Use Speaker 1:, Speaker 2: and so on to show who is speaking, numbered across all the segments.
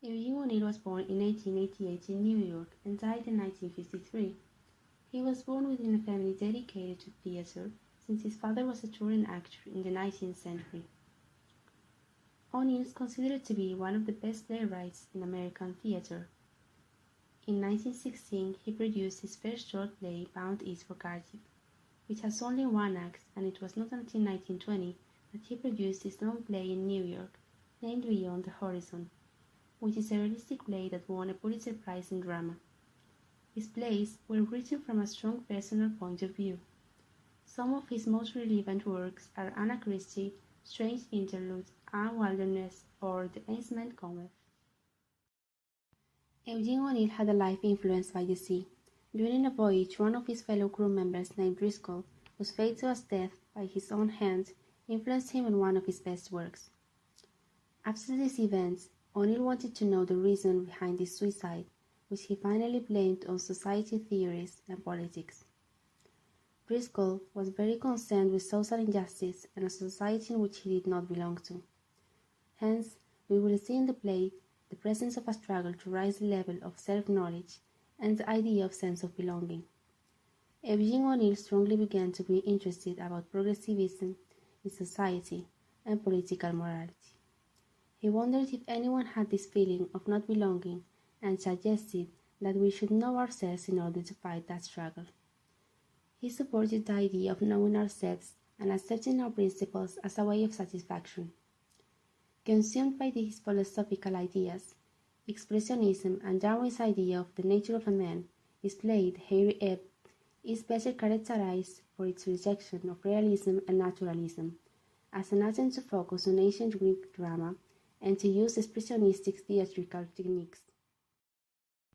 Speaker 1: Eugene O'Neill was born in 1888 in New York and died in 1953. He was born within a family dedicated to theater, since his father was a touring actor in the 19th century. O'Neill is considered to be one of the best playwrights in American theater. In 1916, he produced his first short play, Bound East for Cardiff, which has only one act, and it was not until 1920 that he produced his long play in New York, named Beyond the Horizon, which is a realistic play that won a Pulitzer Prize in drama. His plays were written from a strong personal point of view. Some of his most relevant works are Anna Christie, Strange Interlude, Anne Wilderness, or The Ancient Cometh. Eugene O'Neill had a life influenced by the sea. During a voyage, one of his fellow crew members named Driscoll, whose fate was death by his own hand, influenced him in one of his best works. After these events, O'Neill wanted to know the reason behind his suicide, which he finally blamed on society theories and politics. Driscoll was very concerned with social injustice and a society in which he did not belong to. Hence, we will see in the play the presence of a struggle to raise the level of self-knowledge and the idea of sense of belonging. Eugene O'Neill strongly began to be interested about progressivism in society and political morality. He wondered if anyone had this feeling of not belonging and suggested that we should know ourselves in order to fight that struggle. He supported the idea of knowing ourselves and accepting our principles as a way of satisfaction. Consumed by his philosophical ideas, Expressionism and Darwin's idea of the nature of a man, his play The Hairy Ape is better characterized for its rejection of realism and naturalism, as an attempt to focus on ancient Greek drama and to use expressionistic theatrical techniques.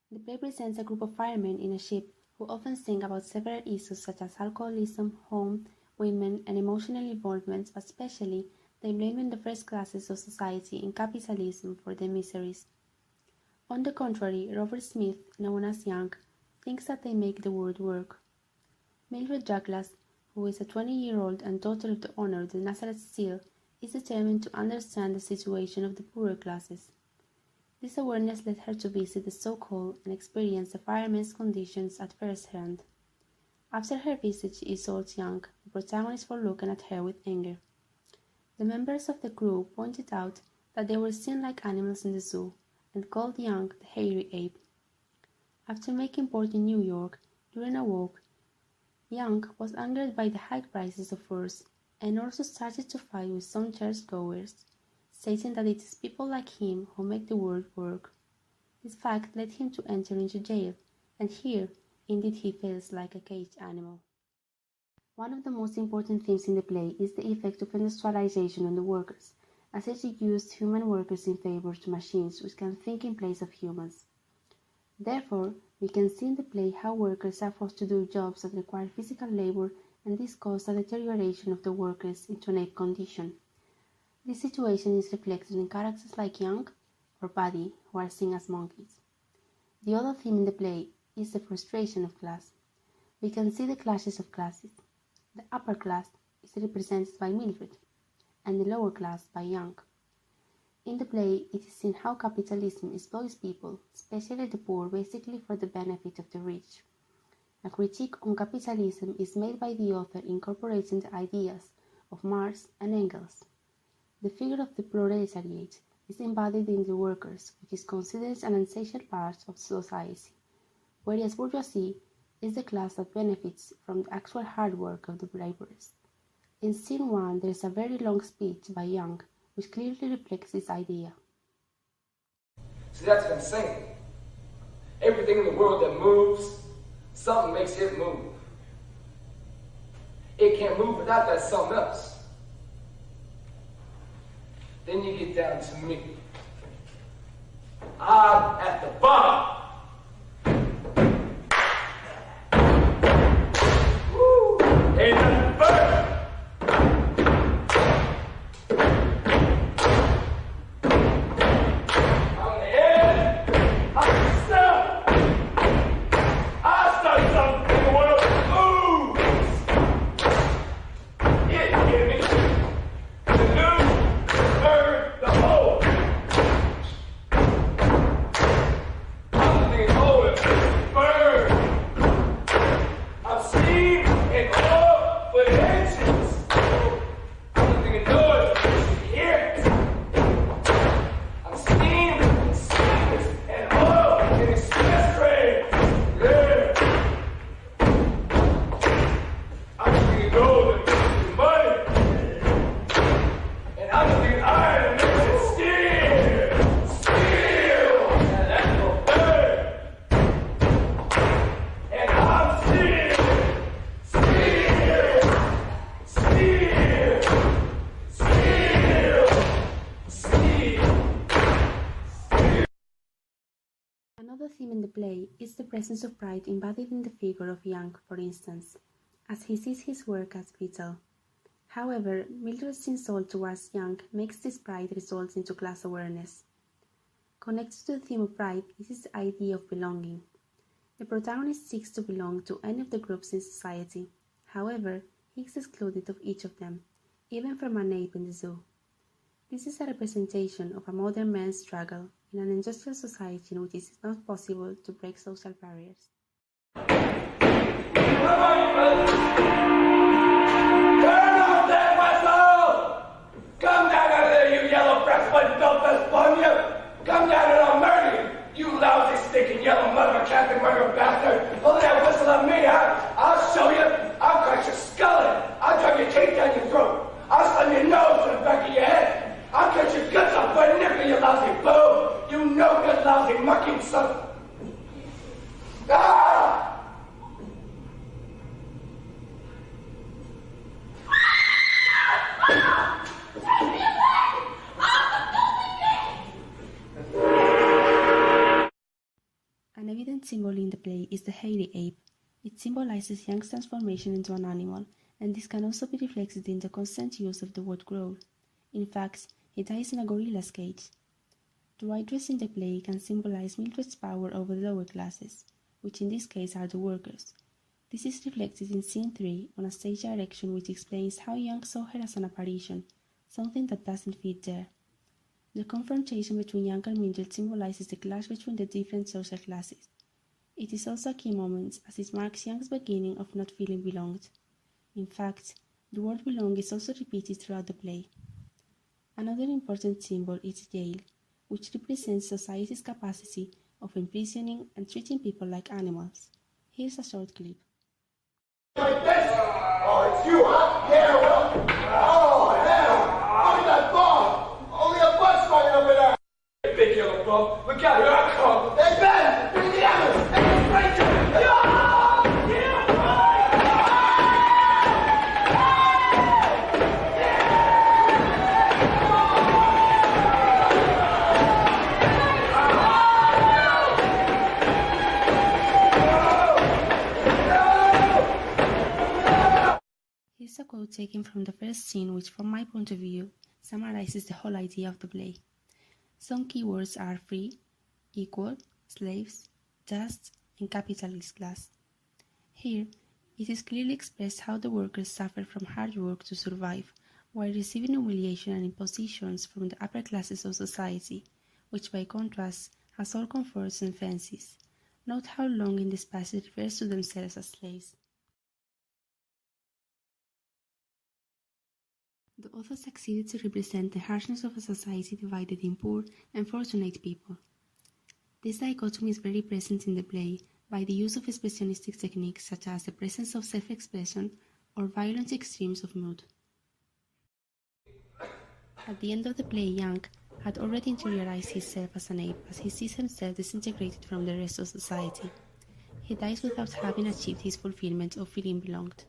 Speaker 1: The play presents a group of firemen in a ship who often sing about several issues such as alcoholism, home, women, and emotional involvement, but especially they blame the first classes of society in capitalism for their miseries. On the contrary, Robert Smith, known as Young, thinks that they make the world work. Mildred Douglas, who is a 20-year-old and daughter of the owner of the Nazareth Seal, is determined to understand the situation of the poorer classes. This awareness led her to visit the so-called and experience the firemen's conditions at first hand. After her visit, she insults Young, the protagonist, for looking at her with anger. The members of the crew pointed out that they were seen like animals in the zoo and called Young the hairy ape. After making port in New York during a walk, Young was angered by the high prices of furs and also started to fight with some churchgoers, stating that it is people like him who make the world work. This fact led him to enter into jail, and here, indeed, he feels like a caged animal. One of the most important themes in the play is the effect of industrialization on the workers, as it reduced human workers in favor to machines which can think in place of humans. Therefore, we can see in the play how workers are forced to do jobs that require physical labor, and this causes a deterioration of the workers into an ape condition. This situation is reflected in characters like Young or Buddy, who are seen as monkeys. The other theme in the play is the frustration of class. We can see the clashes of classes. The upper class is represented by Mildred, and the lower class by Young. In the play, it is seen how capitalism exploits people, especially the poor, basically for the benefit of the rich. A critique on capitalism is made by the author incorporating the ideas of Marx and Engels. The figure of the proletariat is embodied in the workers, which is considered an essential part of society, whereas bourgeoisie is the class that benefits from the actual hard work of the laborers. In scene 1, there is a very long speech by Young, which clearly reflects this idea.
Speaker 2: See, that's been saying. Everything in the world that moves, something makes it move. It can't move without that something else. Then you get down to me. I'm at the bottom. Woo! Ain't nothing but
Speaker 1: Another theme in the play is the presence of pride embodied in the figure of Young, for instance, as he sees his work as vital. However, Mildred's insult towards Young makes this pride result into class awareness. Connected to the theme of pride is his idea of belonging. The protagonist seeks to belong to any of the groups in society. However, he is excluded of each of them, even from an ape in the zoo. This is a representation of a modern man's struggle in an industrial society in which it is not possible to break social barriers.
Speaker 2: Turn off that whistle! Come down out of there, you yellow breastplate dope bum, you! Come down and I'll murder you, you lousy, stinking yellow mother of a Catholic murderer bastard! Hold that whistle on me, huh? I'll show you! I'll crack your skull in! I'll drive your teeth down your throat! I'll slam your nose to the back of your head! I'll cut your guts off by a nipple, you lousy boob! You no-good, lousy, mucking son! Ah!
Speaker 1: An evident symbol in the play is the hairy ape. It symbolizes Young's transformation into an animal, and this can also be reflected in the constant use of the word growl. In fact, he dies in a gorilla's cage. The white dress in the play can symbolize Mildred's power over the lower classes, which in this case are the workers. This is reflected in Scene 3 on a stage direction which explains how Young saw her as an apparition, something that doesn't fit there. The confrontation between Young and Mildred symbolizes the clash between the different social classes. It is also a key moment as it marks Young's beginning of not feeling belonged. In fact, the word belong is also repeated throughout the play. Another important symbol is jail, which represents society's capacity of imprisoning and treating people like animals. Here's a short clip.
Speaker 2: Like this? Oh, it's you, huh? Yeah, well. Oh, hell. Look at that bomb. Only a bus fighting over there. Hey, big yellow bum. Look out, here I come. Hey, Ben, bring the ambulance. Hey, let's break it. Yeah!
Speaker 1: Here's a quote taken from the first scene which, from my point of view, summarizes the whole idea of the play. Some keywords are free, equal, slaves, just, and capitalist class. Here, it is clearly expressed how the workers suffer from hard work to survive, while receiving humiliation and impositions from the upper classes of society, which by contrast has all comforts and fancies. Note how Long in this passage refers to themselves as slaves. The author succeeded to represent the harshness of a society divided in poor and fortunate people. This dichotomy is very present in the play by the use of expressionistic techniques such as the presence of self-expression or violent extremes of mood. At the end of the play, Young had already interiorized himself as an ape as he sees himself disintegrated from the rest of society. He dies without having achieved his fulfillment of feeling belonged.